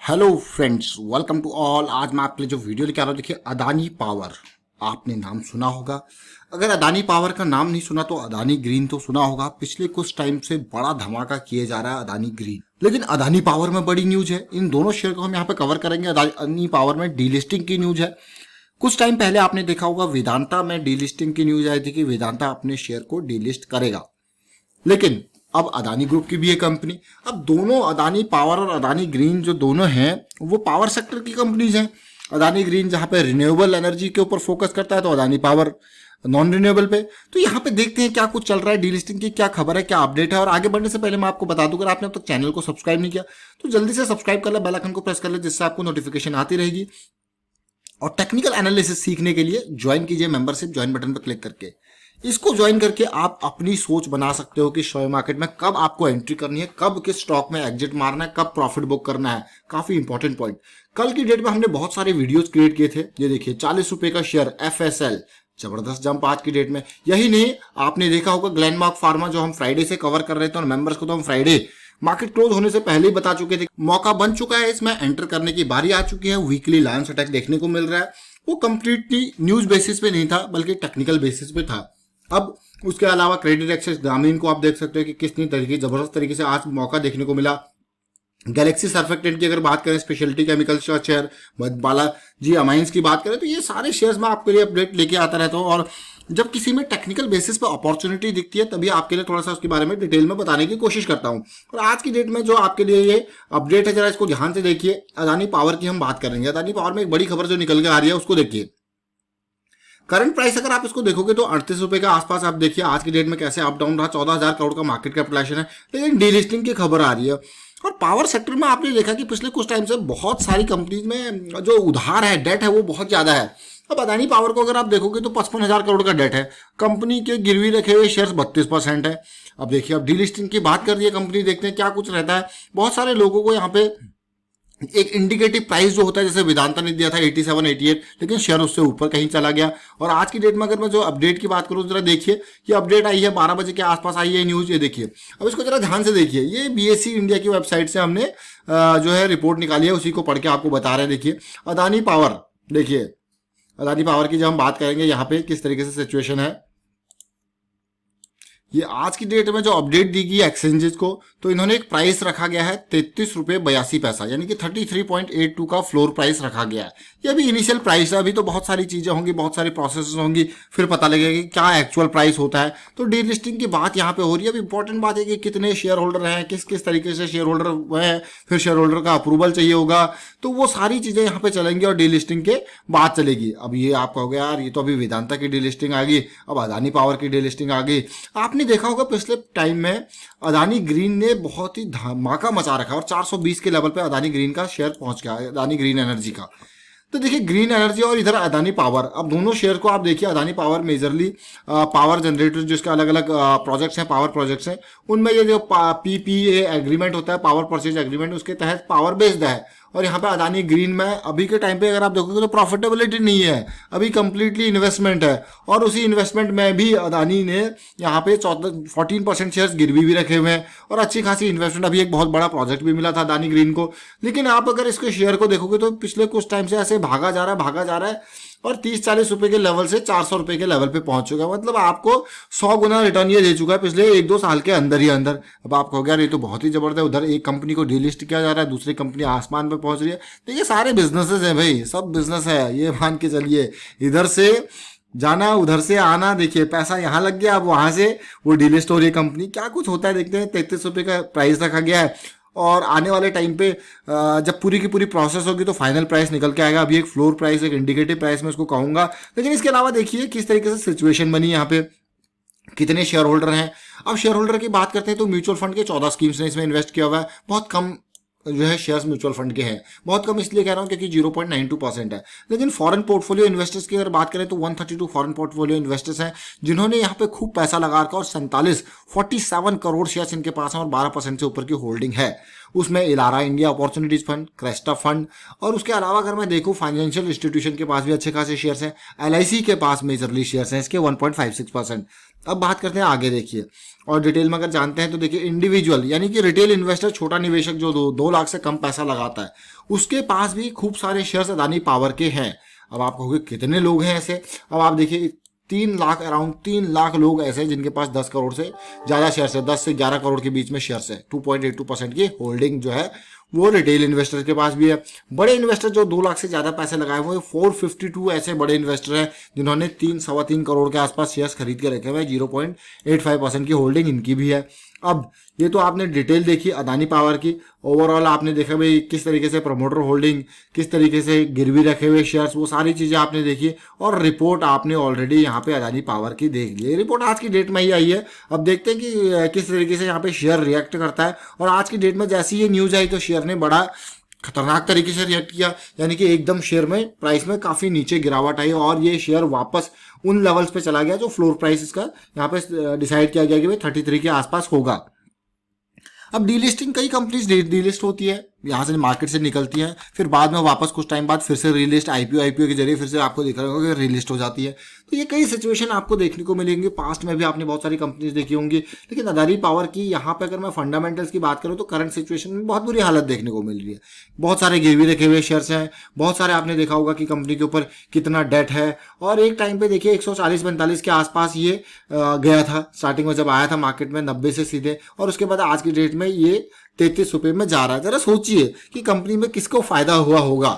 Hello friends, welcome to all. आज मैं आपके लिए जो वीडियो लेके आ रहा हूँ, देखिए अदानी पावर। आपने नाम सुना होगा। अगर अदानी पावर का नाम नहीं सुना तो अदानी ग्रीन तो सुना होगा। पिछले कुछ टाइम से बड़ा धमाका किए जा रहा है अदानी ग्रीन, लेकिन अदानी पावर में बड़ी न्यूज है। इन दोनों शेयर को हम यहाँ पे कवर करेंगे। अदानी पावर में डीलिस्टिंग की न्यूज है। कुछ टाइम पहले आपने देखा होगा वेदांता में डीलिस्टिंग की न्यूज आई थी कि वेदांता अपने शेयर को डीलिस्ट करेगा, लेकिन अब अदानी ग्रुप की भी है कंपनी। अब दोनों अदानी पावर और अदानी ग्रीन जो दोनों हैं वो पावर सेक्टर की कंपनीज हैं। अदानी ग्रीन जहां पे रिन्यूएबल एनर्जी के ऊपर फोकस करता है तो अदानी पावर नॉन रिन्यूएबल पे। तो यहाँ पे देखते हैं क्या कुछ चल रहा है, डीलिस्टिंग की क्या खबर है, क्या अपडेट है। और आगे बढ़ने से पहले मैं आपको बता दूं, अगर आपने अब तक चैनल को सब्सक्राइब नहीं किया तो जल्दी से सब्सक्राइब कर ले, बेल आइकन को प्रेस कर ले, जिससे आपको नोटिफिकेशन आती रहेगी। और टेक्निकल एनालिसिस सीखने के लिए ज्वाइन कीजिए मेंबरशिप, ज्वाइन बटन पर क्लिक करके। इसको ज्वाइन करके आप अपनी सोच बना सकते हो कि शेयर मार्केट में कब आपको एंट्री करनी है, कब किस स्टॉक में एग्जिट मारना है, कब प्रॉफिट बुक करना है। काफी इंपॉर्टेंट पॉइंट। कल की डेट में हमने बहुत सारे वीडियोस क्रिएट किए थे। ये देखिए 40 रुपए का शेयर FSL, जबरदस्त जंप आज की डेट में। यही नहीं, आपने देखा होगा ग्लेनमार्क फार्मा जो हम फ्राइडे से कवर कर रहे थे और मेंबर्स को तो हम फ्राइडे मार्केट क्लोज होने से पहले ही बता चुके थे। मौका बन चुका है, इसमें एंटर करने की बारी आ चुकी है। वीकली लायंस अटैक देखने को मिल रहा है। वो कंप्लीटली न्यूज बेसिस पे नहीं था, बल्कि टेक्निकल बेसिस पे था। अब उसके अलावा क्रेडिट एक्सेस ग्रामीण को आप देख सकते हो कि कितनी तरीके जबरदस्त तरीके से आज मौका देखने को मिला। गैलेक्सी सर्फेक्टेंट की अगर बात करें, स्पेशलिटी केमिकल्स का शेयर, बालाजी अमाइंस की बात करें, तो ये सारे शेयर्स में आपके लिए अपडेट लेके आता रहता हूँ। और जब किसी में टेक्निकल बेसिस पे अपॉर्चुनिटी दिखती है तभी आपके लिए थोड़ा सा उसके बारे में डिटेल में बताने की कोशिश करता हूँ। और आज की डेट में जो आपके लिए ये अपडेट है, जरा इसको ध्यान से देखिए। अदानी पावर की हम बात करेंगे। अदानी पावर में एक बड़ी खबर जो निकल के आ रही है उसको देखिए। करंट प्राइस अगर आप इसको देखोगे तो 38 रुपए के आसपास आप देखिए आज की डेट में कैसे अप डाउन रहा। 14,000 करोड़ का मार्केट कैपिटलाइजेशन है, लेकिन डीलिस्टिंग की खबर आ रही है। और पावर सेक्टर में आपने देखा कि पिछले कुछ टाइम से बहुत सारी कंपनीज में जो उधार है, डेट है, वो बहुत ज्यादा है। अब अदानी पावर को अगर आप देखोगे तो 55,000 करोड़ का डेट है। कंपनी के गिरवी रखे हुए शेयर्स 32% है। अब देखिए, अब डीलिस्टिंग की बात कर रही है कंपनी, देखते हैं क्या कुछ रहता है। बहुत सारे लोगों को यहाँ पे एक इंडिकेटिव प्राइस जो होता है, जैसे वेदांता ने दिया था 87, 88, लेकिन शेयर उससे ऊपर कहीं चला गया। और आज की डेट में अगर मैं जो अपडेट की बात करूं, जरा देखिए, ये अपडेट आई है 12 बजे के आसपास आई है न्यूज। ये देखिए, अब इसको जरा ध्यान से देखिए। ये BSE इंडिया की वेबसाइट से हमने जो है रिपोर्ट निकाली है, उसी को पढ़ के आपको बता रहे हैं। देखिए अदानी पावर, देखिए अदानी पावर की जब हम बात करेंगे यहाँ पे किस तरीके से सिचुएशन है। ये आज की डेट में जो अपडेट दी गई एक्सचेंजेस को, तो इन्होंने एक प्राइस रखा गया है 33 रुपए 82 पैसा, यानी कि 33.82 का फ्लोर प्राइस रखा गया है। ये अभी इनिशियल प्राइस है, अभी तो बहुत सारी चीजें होंगी, बहुत सारी प्रोसेस होंगी, फिर पता लगेगा कि क्या एक्चुअल प्राइस होता है। तो डीलिस्टिंग की बात यहाँ पे हो रही है। अब इंपॉर्टेंट बात है कि कितने शेयर होल्डर हैं, किस किस तरीके से शेयर होल्डर हैं, फिर शेयर होल्डर का अप्रूवल चाहिए होगा। तो वो सारी चीजें यहाँ पे चलेंगी और डीलिस्टिंग के बाद चलेगी। अब ये आप कहोगे यार, ये तो अभी वेदांता की डीलिस्टिंग आ गई, अब अदानी पावर की डीलिस्टिंग आ गई। आपने देखा होगा पिछले टाइम में अदानी ग्रीन ने बहुत ही धमाका मचा रखा और 420 के लेवल पे अदानी ग्रीन का शेयर पहुंच गया, अदानी ग्रीन एनर्जी का। तो देखिए ग्रीन एनर्जी और इधर अदानी पावर, अब दोनों शेयर को आप देखिए। Adani power majorly power generator जिसके अलग अलग प्रोजेक्ट्स हैं, पावर प्रोजेक्ट्स हैं, उनमें ये जो PPA एग्रीमेंट होता है, पावर परचेज एग्रीमेंट, उसके तहत पावर बेस्ड है। और यहाँ पे अदानी ग्रीन में अभी के टाइम पे अगर आप देखोगे तो प्रॉफिटेबिलिटी नहीं है, अभी कंप्लीटली इन्वेस्टमेंट है। और उसी इन्वेस्टमेंट में भी अदानी ने यहाँ पे 14% शेयर्स गिरवी भी रखे हुए हैं और अच्छी खासी इन्वेस्टमेंट। अभी एक बहुत बड़ा प्रोजेक्ट भी मिला था अदानी ग्रीन को। लेकिन आप अगर इसके शेयर को देखोगे तो पिछले कुछ टाइम से ऐसे भागा जा रहा है और 30-40 रुपए के लेवल से 400 रुपए के लेवल पे पहुंच चुका है। मतलब आपको 100 गुना रिटर्न ये दे चुका है पिछले 1-2 साल के अंदर ही अंदर। अब आप कहोगे यार ये तो बहुत ही जबरदस्त, उधर एक कंपनी को डीलिस्ट किया जा रहा है, दूसरी कंपनी आसमान पे पहुंच रही है। देखिए सारे बिजनेसेस हैं भाई, सब बिजनेस है, ये मान के चलिए। इधर से जाना, उधर से आना, देखिए पैसा यहाँ लग गया, अब वहां से वो डीलिस्ट हो रही है कंपनी। क्या कुछ होता है देखते हैं। 33 रुपए का प्राइस रखा गया है और आने वाले टाइम पे जब पूरी की पूरी प्रोसेस होगी तो फाइनल प्राइस निकल के आएगा। अभी एक फ्लोर प्राइस, एक इंडिकेटिव प्राइस में इसको कहूंगा। लेकिन इसके अलावा देखिए किस तरीके से सिचुएशन बनी यहाँ पे, कितने शेयर होल्डर हैं। अब शेयर होल्डर की बात करते हैं तो म्यूचुअल फंड के 14 स्कीम्स ने इसमें इन्वेस्ट किया हुआ है। बहुत कम जो है शेयर्स म्यूचुअल फंड के हैं, बहुत कम इसलिए कह रहा हूं क्योंकि 0.92% है। लेकिन फॉरेन पोर्टफोलियो इन्वेस्टर्स की अगर बात करें तो 132 फॉरेन पोर्टफोलियो इन्वेस्टर्स हैं जिन्होंने यहाँ पे खूब पैसा लगा रखा और 47 करोड़ शेयर्स इनके पास हैं और 12% से ऊपर की होल्डिंग है। उसमें Elara India opportunities fund, Cresta fund, और उसके अलावा अगर मैं देखूं फाइनेंशियल इंस्टीट्यूशन के पास भी अच्छे खासे शेयर्स हैं। LIC के पास मेजरली शेयर्स हैं इसके 1.56%। अब बात करते हैं आगे, देखिए और डिटेल में अगर जानते हैं तो देखिए इंडिविजुअल यानी कि रिटेल इन्वेस्टर, छोटा निवेशक जो 2 लाख से कम पैसा लगाता है, उसके पास भी खूब सारे शेयर्स अदानी पावर के हैं। अब आप कहोगे कितने लोग हैं ऐसे, अब आप देखिए 3 लाख, अराउंड 3 लाख लोग ऐसे हैं जिनके पास 10 करोड़ से ज़्यादा शेयर्स है, 10 से 11 करोड़ के बीच में शेयर्स है। 2.82% की होल्डिंग जो है वो रिटेल इन्वेस्टर के पास भी है। बड़े इन्वेस्टर जो 2 लाख से ज़्यादा पैसे लगाए हुए 452 ऐसे बड़े इन्वेस्टर हैं जिन्होंने 3-3.25 करोड़ के आसपास शेयर्स खरीद के रखे हुए हैं। 0.85% की होल्डिंग इनकी भी है। अब ये तो आपने डिटेल देखी अदानी पावर की, ओवरऑल आपने देखा भाई किस तरीके से प्रमोटर होल्डिंग, किस तरीके से गिरवी रखे हुए शेयर्स, वो सारी चीज़ें आपने देखी और रिपोर्ट आपने ऑलरेडी यहाँ पे अदानी पावर की देख ली। रिपोर्ट आज की डेट में ही आई है। अब देखते हैं कि किस तरीके से यहाँ पे शेयर रिएक्ट करता है। और आज की डेट में जैसी ये न्यूज़ आई तो शेयर ने बड़ा खतरनाक तरीके से रिएक्ट किया, यानी कि एकदम शेयर में प्राइस में काफ़ी नीचे गिरावट आई और ये शेयर वापस उन लेवल्स पे चला गया जो फ्लोर प्राइस इसका यहाँ पे डिसाइड किया गया कि भाई 33 के आसपास होगा। अब डीलिस्टिंग, कई कंपनीज डीलिस्ट होती है, यहाँ से मार्केट से निकलती हैं, फिर बाद में वापस कुछ टाइम बाद फिर से रीलिस्ट आईपीओ के जरिए फिर से आपको दिख रहा होगा कि रीलिस्ट हो जाती है। तो ये कई सिचुएशन आपको देखने को मिलेंगे। पास्ट में भी आपने बहुत सारी कंपनीज देखी होंगी, लेकिन अदानी पावर की यहाँ पे अगर मैं फंडामेंटल्स की बात करूँ तो करंट सिचुएशन में बहुत बुरी हालत देखने को मिल रही है। बहुत सारे गिरवी रखे हुए शेयर्स हैं, बहुत सारे आपने देखा होगा कि कंपनी के ऊपर कितना डेट है। और एक टाइम पे देखिए 140-45 के आसपास ये गया था स्टार्टिंग में जब आया था मार्केट में 90 से सीधे, और उसके बाद आज की डेट में ये 33 रुपये में जा रहा है। जरा सोचिए कि कंपनी में किसको फायदा हुआ होगा।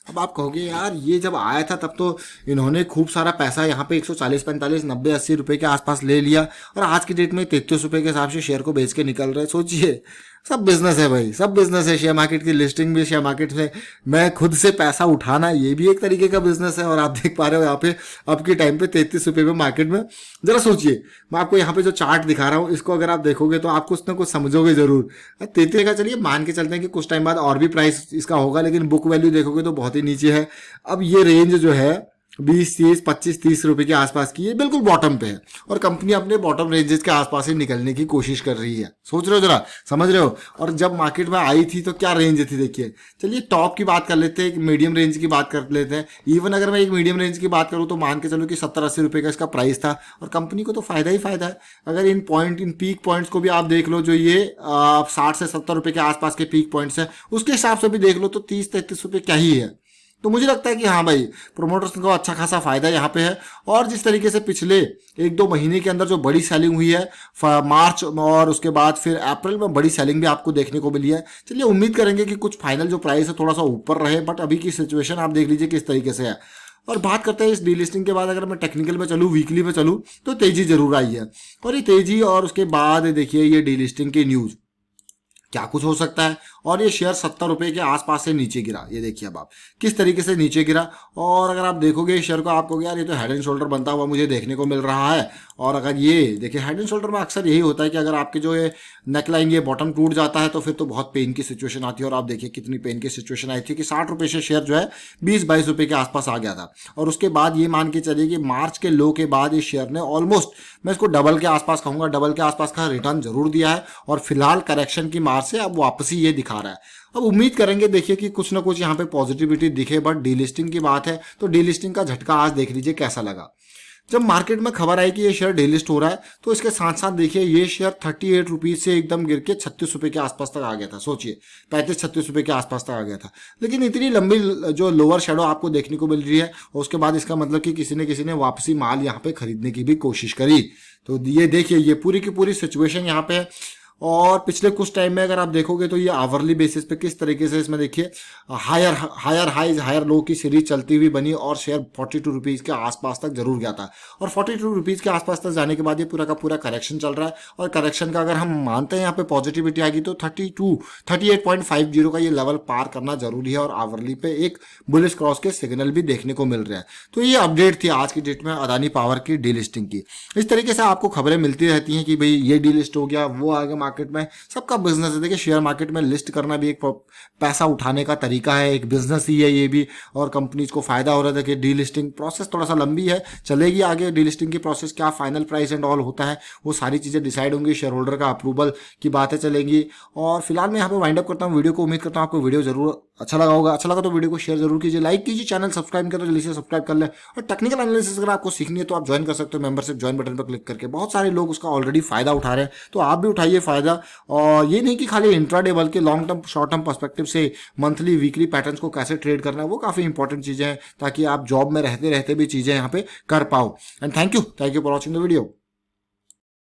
अब आप कहोगे यार ये जब आया था तब तो इन्होंने खूब सारा पैसा यहाँ पे 140, 45, 90, 80 रुपये के आसपास ले लिया और आज की डेट में 33 रुपये के हिसाब से शेयर को बेच के निकल रहे हैं। सोचिए, सब बिजनेस है भाई, सब बिजनेस है। शेयर मार्केट की लिस्टिंग भी, शेयर मार्केट में मैं खुद से पैसा उठाना, ये भी एक तरीके का बिजनेस है। और आप देख पा रहे हो यहाँ पे अब के टाइम पे 33 रुपये में मार्केट में। जरा सोचिए, मैं आपको यहाँ पे जो चार्ट दिखा रहा हूँ इसको अगर आप देखोगे तो आप कुछ ना कुछ समझोगे जरूर। 33 का चलिए मान के चलते हैं कि कुछ टाइम बाद और भी प्राइस इसका होगा, लेकिन बुक वैल्यू देखोगे तो बहुत ही नीचे है। अब ये रेंज जो है 20, 30, 25, 30 रुपए के आसपास की, ये बिल्कुल बॉटम पे है और कंपनी अपने बॉटम रेंजेस के आसपास ही निकलने की कोशिश कर रही है। सोच रहे हो, जरा समझ रहे हो। और जब मार्केट में आई थी तो क्या रेंज थी देखिए। चलिए टॉप की बात कर लेते हैं, एक मीडियम रेंज की बात कर लेते हैं। इवन अगर मैं एक मीडियम रेंज की बात करूँ तो मान के चलो कि 70-80 रुपए का इसका प्राइस था और कंपनी को तो फायदा ही फायदा है। अगर इन पीक पॉइंट्स को भी आप देख लो, जो ये 60 से 70 रुपए के आसपास के पीक पॉइंट्स है, उसके हिसाब से भी देख लो तो 30-33 रुपए क्या ही है। तो मुझे लगता है कि हाँ भाई, प्रोमोटर्स को अच्छा खासा फायदा यहाँ पे है। और जिस तरीके से पिछले 1-2 महीने के अंदर जो बड़ी सेलिंग हुई है मार्च और उसके बाद फिर अप्रैल में बड़ी सेलिंग भी आपको देखने को मिली है। चलिए उम्मीद करेंगे कि कुछ फाइनल जो प्राइस है थोड़ा सा ऊपर रहे, बट अभी की सिचुएशन आप देख लीजिए किस तरीके से है। और बात करते हैं इस डीलिस्टिंग के बाद, अगर मैं टेक्निकल में चलूँ, वीकली में चलूँ, तो तेजी जरूर आई है। और ये तेजी और उसके बाद देखिए ये डीलिस्टिंग की न्यूज़, क्या कुछ हो सकता है। और ये शेयर 70 रुपये के आसपास से नीचे गिरा। ये देखिए अब आप किस तरीके से नीचे गिरा। और अगर आप देखोगे इस शेयर को, आप कहोगे यार ये तो हेड एंड शोल्डर बनता हुआ मुझे देखने को मिल रहा है। और अगर ये देखिए हेड एंड शोल्डर में अक्सर यही होता है कि अगर आपके जो ये नेकलाइन, ये बॉटम टूट जाता है तो फिर तो बहुत पेन की सिचुएशन आती है। और आप देखिए कितनी पेन की सिचुएशन आई थी कि 60 रुपये से शेयर जो है 20-22 रुपये के आसपास आ गया था। और उसके बाद ये मान के चलिए कि मार्च के लो के बाद इस शेयर ने ऑलमोस्ट, मैं इसको डबल के आसपास कहूँगा, डबल के आसपास का रिटर्न जरूर दिया है। और फिलहाल करेक्शन की मार से अब वापसी ये दिखा रहा है। अब उम्मीद करेंगे देखिए कि कुछ ना कुछ यहाँ पे पॉजिटिविटी दिखे। बट डीलिस्टिंग की बात है तो डीलिस्टिंग का झटका आज देख लीजिए कैसा लगा। जब मार्केट में खबर आई कि ये शेयर डीलिस्ट हो रहा है तो इसके साथ साथ देखिए ये शेयर 38 रुपीज से एकदम गिर के 36 रुपये के आसपास तक आ गया था। सोचिए 35-36 रुपये के आसपास तक आ गया था। लेकिन इतनी लंबी जो लोअर शेडो आपको देखने को मिल रही है, और उसके बाद इसका मतलब कि किसी ने वापसी माल यहाँ पे खरीदने की भी कोशिश करी। तो ये देखिए ये पूरी की पूरी सिचुएशन यहाँ पे है। और पिछले कुछ टाइम में अगर आप देखोगे तो ये आवरली बेसिस पे किस तरीके से इसमें देखिए हायर हाइज हायर लो की सीरीज चलती हुई बनी और शेयर 42 रुपीज़ के आसपास तक जरूर गया था। और 42 रुपीज़ के आसपास तक जाने के बाद ये पूरा का पूरा करेक्शन चल रहा है। और करेक्शन का अगर हम मानते हैं यहाँ पे पॉजिटिविटी आएगी तो 38.50 का ये लेवल पार करना जरूरी है। और आवरली पे एक बुलिश क्रॉस के सिग्नल भी देखने को मिल रहा है। तो ये अपडेट थी आज की डेट में अदानी पावर की डीलिस्टिंग की। इस तरीके से आपको खबरें मिलती रहती हैं कि भाई ये डीलिस्ट हो गया, वो आ गया मार्केट में। सबका बिजनेस है। देखिए शेयर मार्केट में लिस्ट करना भी एक पैसा उठाने का तरीका है, एक बिजनेस ही है ये भी। और कंपनीज को फायदा हो रहा है। देखिए डीलिस्टिंग प्रोसेस थोड़ा सा लंबी है, चलेगी आगे। डीलिस्टिंग की प्रोसेस क्या फाइनल प्राइस एंड ऑल होता है वो सारी चीजें डिसाइड होंगी, शेयर होल्डर का अप्रूवल की बातें चलेंगी। और फिलहाल मैं यहाँ पे वाइंड अप करता हूँ वीडियो को। उम्मीद करता हूँ आपको वीडियो जरूर अच्छा लगा होगा। अच्छा लगा तो वीडियो को शेयर जरूर कीजिए, लाइक कीजिए, चैनल सब्सक्राइब करें तो जल्दी से सब्सक्राइब कर लें। और टेक्निकल एनालिसिस अगर आपको सीखनी है तो आप ज्वाइन कर सकते हो मेंबरशिप ज्वाइन बटन पर क्लिक करके। बहुत सारे लोग उसका ऑलरेडी फायदा उठा रहे हैं, तो आप भी उठाइए फायदा। फ़ायदा। और ये नहीं कि खाली इंट्राडे बल्कि long term short term perspective से मंथली वीकली पैटर्न्स को कैसे ट्रेड करना है वो काफ़ी इंपॉर्टेंट चीज़ें हैं, ताकि आप जॉब में रहते रहते भी चीज़ें यहाँ पे कर पाओ। And thank you for watching the video.